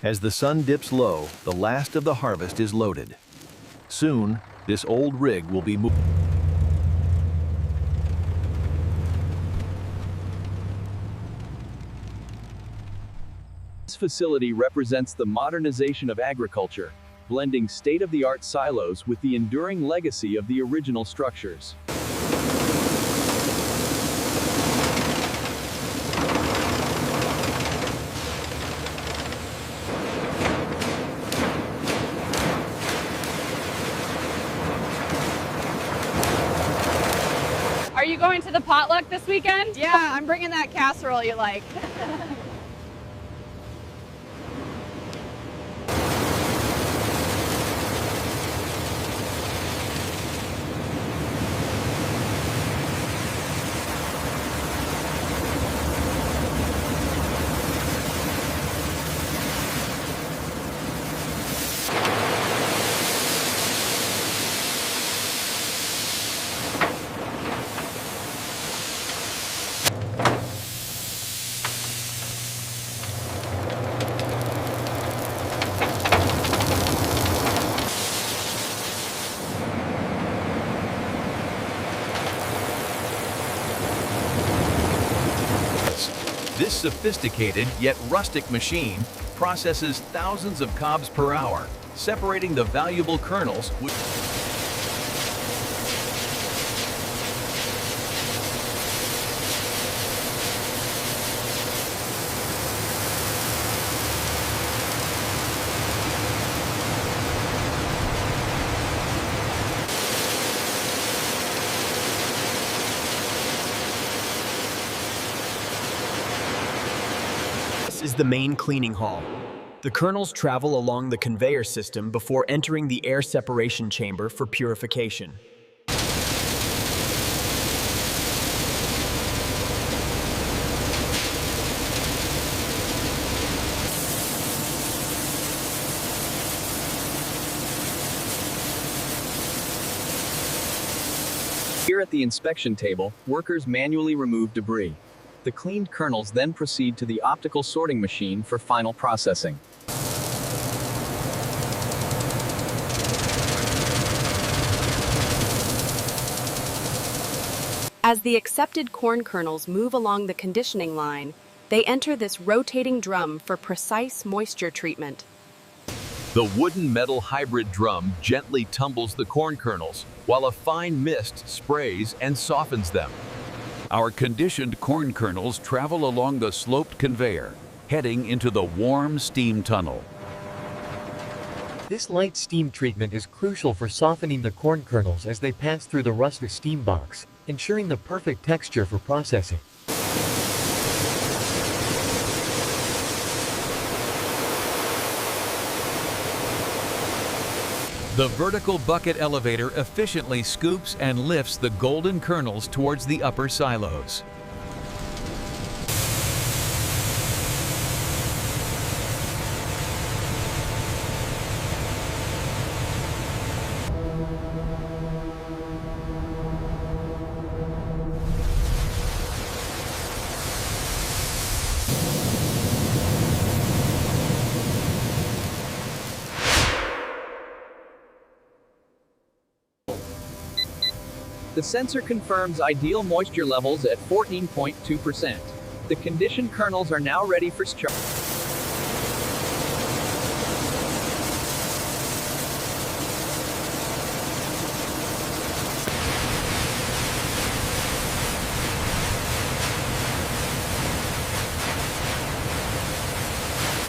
As the sun dips low, the last of the harvest is loaded. Soon, this old rig will be moved. This facility represents the modernization of agriculture, blending state-of-the-art silos with the enduring legacy of the original structures. Are you going to the potluck this weekend? Yeah, I'm bringing that casserole you like. This sophisticated yet rustic machine processes thousands of cobs per hour, separating the valuable kernels. This is the main cleaning hall. The kernels travel along the conveyor system before entering the air separation chamber for purification. Here at the inspection table, workers manually remove debris. The cleaned kernels then proceed to the optical sorting machine for final processing. As the accepted corn kernels move along the conditioning line, they enter this rotating drum for precise moisture treatment. The wooden metal hybrid drum gently tumbles the corn kernels, while a fine mist sprays and softens them. Our conditioned corn kernels travel along the sloped conveyor, heading into the warm steam tunnel. This light steam treatment is crucial for softening the corn kernels as they pass through the rustic steam box, ensuring the perfect texture for processing. The vertical bucket elevator efficiently scoops and lifts the golden kernels towards the upper silos. The sensor confirms ideal moisture levels at 14.2%. The conditioned kernels are now ready for starch.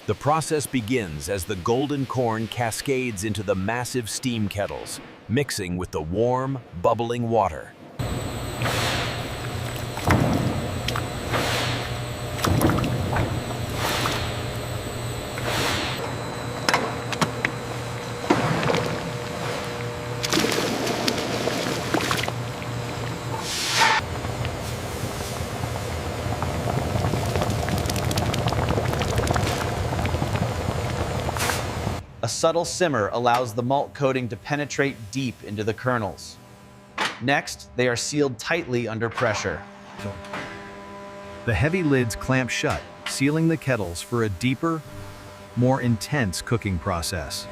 The process begins as the golden corn cascades into the massive steam kettles, mixing with the warm, bubbling water. A subtle simmer allows the malt coating to penetrate deep into the kernels. Next, they are sealed tightly under pressure. The heavy lids clamp shut, sealing the kettles for a deeper, more intense cooking process.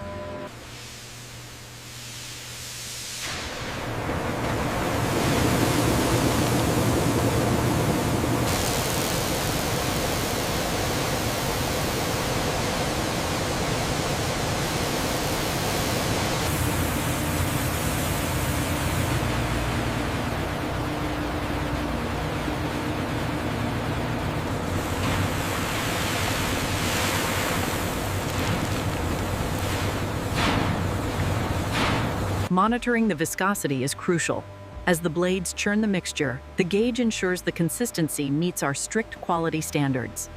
Monitoring the viscosity is crucial. As the blades churn the mixture, the gauge ensures the consistency meets our strict quality standards.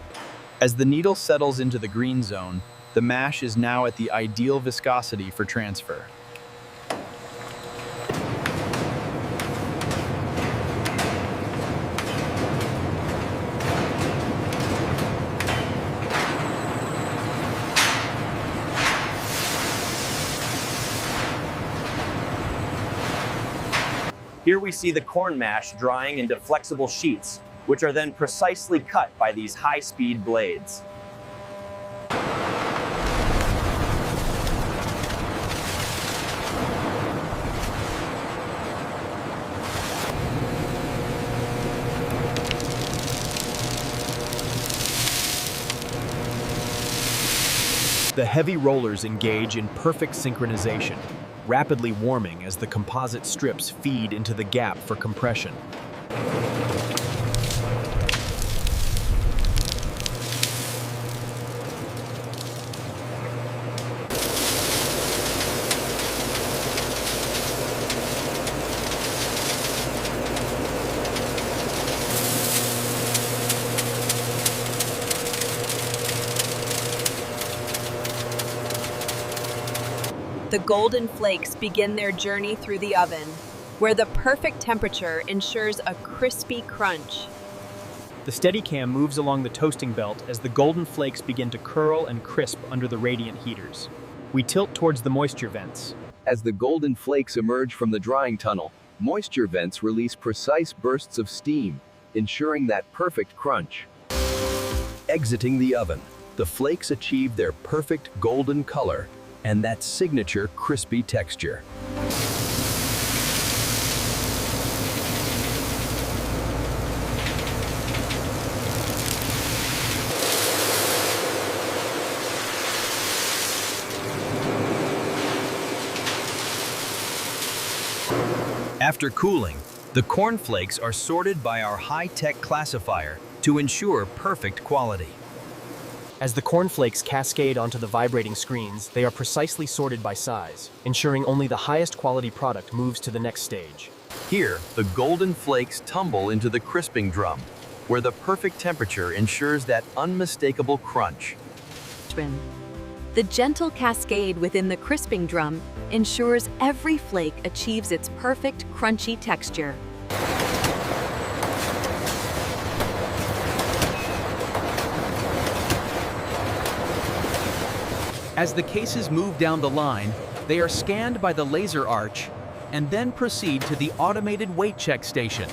As the needle settles into the green zone, the mash is now at the ideal viscosity for transfer. Here we see the corn mash drying into flexible sheets, which are then precisely cut by these high-speed blades. The heavy rollers engage in perfect synchronization, rapidly warming as the composite strips feed into the gap for compression. The golden flakes begin their journey through the oven, where the perfect temperature ensures a crispy crunch. The Steadicam moves along the toasting belt as the golden flakes begin to curl and crisp under the radiant heaters. We tilt towards the moisture vents. As the golden flakes emerge from the drying tunnel, moisture vents release precise bursts of steam, ensuring that perfect crunch. Exiting the oven, the flakes achieve their perfect golden color and that signature crispy texture. After cooling, the cornflakes are sorted by our high-tech classifier to ensure perfect quality. As the cornflakes cascade onto the vibrating screens, they are precisely sorted by size, ensuring only the highest quality product moves to the next stage. Here, the golden flakes tumble into the crisping drum, where the perfect temperature ensures that unmistakable crunch. The gentle cascade within the crisping drum ensures every flake achieves its perfect crunchy texture. As the cases move down the line, they are scanned by the laser arch and then proceed to the automated weight check station.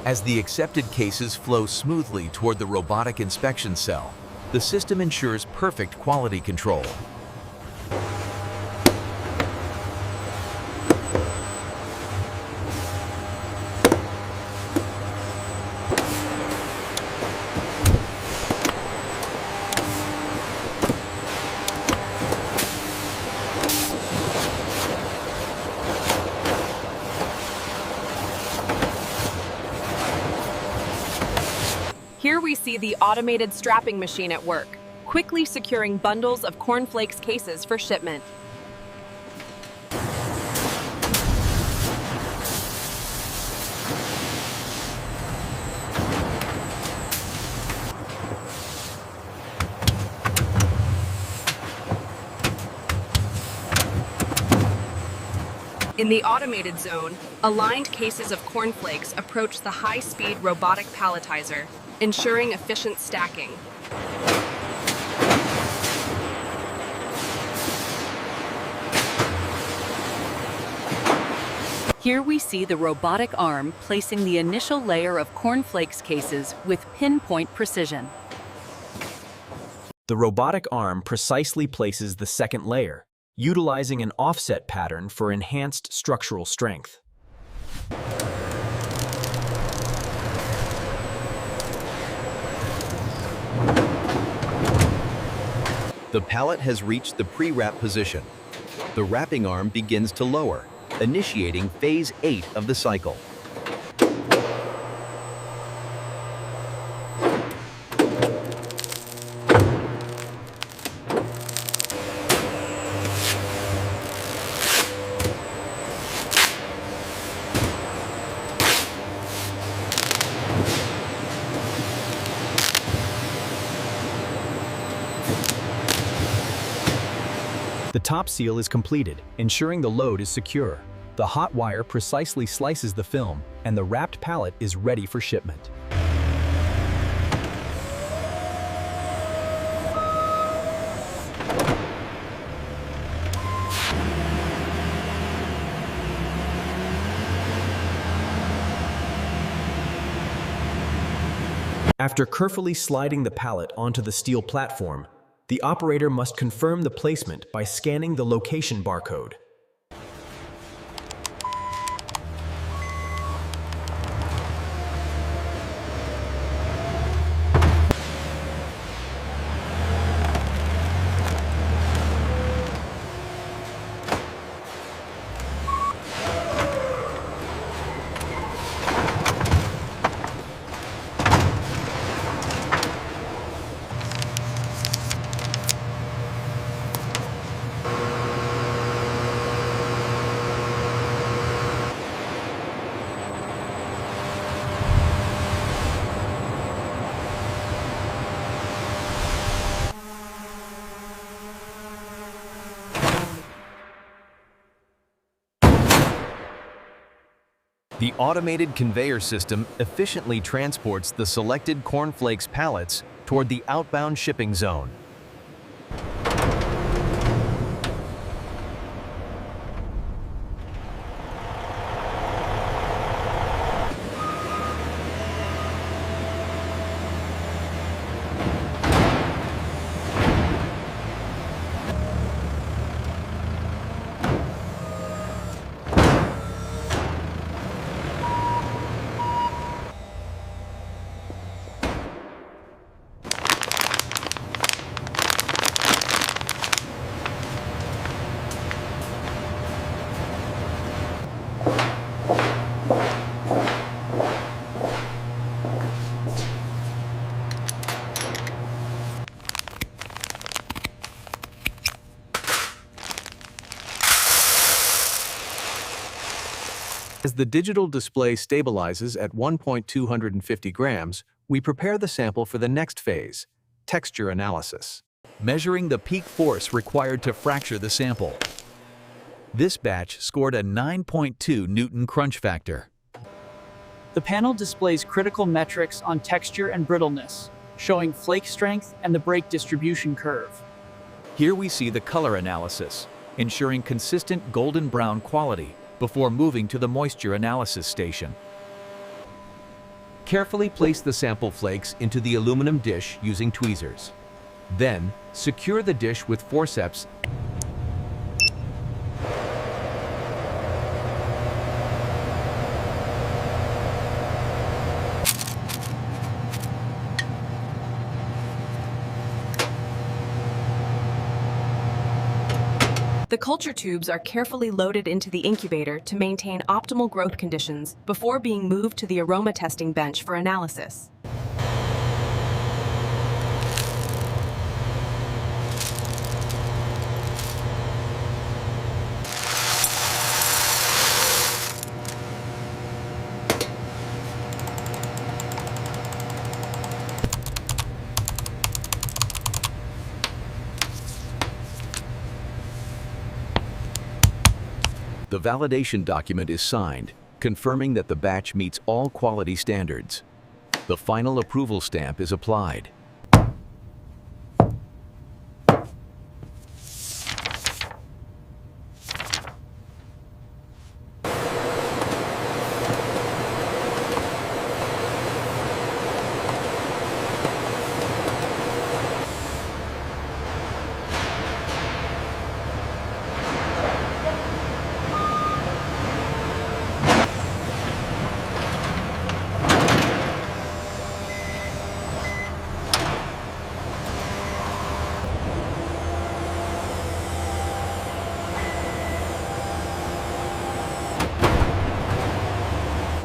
As the accepted cases flow smoothly toward the robotic inspection cell, the system ensures perfect quality control. Here we see the automated strapping machine at work, quickly securing bundles of cornflakes cases for shipment. In the automated zone, aligned cases of cornflakes approach the high-speed robotic palletizer, ensuring efficient stacking. Here we see the robotic arm placing the initial layer of cornflakes cases with pinpoint precision. The robotic arm precisely places the second layer, utilizing an offset pattern for enhanced structural strength. The pallet has reached the pre-wrap position. The wrapping arm begins to lower, initiating phase 8 of the cycle. The top seal is completed, ensuring the load is secure. The hot wire precisely slices the film, and the wrapped pallet is ready for shipment. After carefully sliding the pallet onto the steel platform, the operator must confirm the placement by scanning the location barcode. The automated conveyor system efficiently transports the selected cornflakes pallets toward the outbound shipping zone. As the digital display stabilizes at 1.250 grams, we prepare the sample for the next phase, texture analysis. Measuring the peak force required to fracture the sample. This batch scored a 9.2 Newton crunch factor. The panel displays critical metrics on texture and brittleness, showing flake strength and the break distribution curve. Here we see the color analysis, ensuring consistent golden brown quality before moving to the moisture analysis station. Carefully place the sample flakes into the aluminum dish using tweezers. Then, secure the dish with forceps . The culture tubes are carefully loaded into the incubator to maintain optimal growth conditions before being moved to the aroma testing bench for analysis. The validation document is signed, confirming that the batch meets all quality standards. The final approval stamp is applied.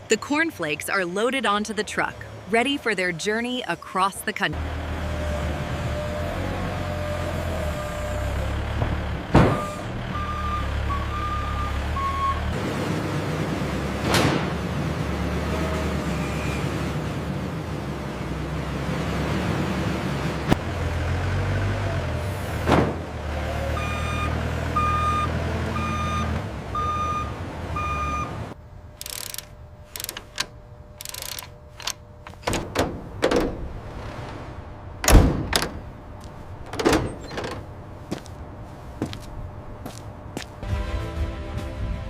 The cornflakes are loaded onto the truck, ready for their journey across the country.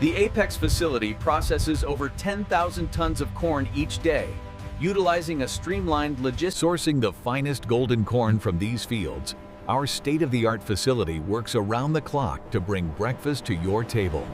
The Apex facility processes over 10,000 tons of corn each day, utilizing a streamlined logistics. Sourcing the finest golden corn from these fields, our state-of-the-art facility works around the clock to bring breakfast to your table.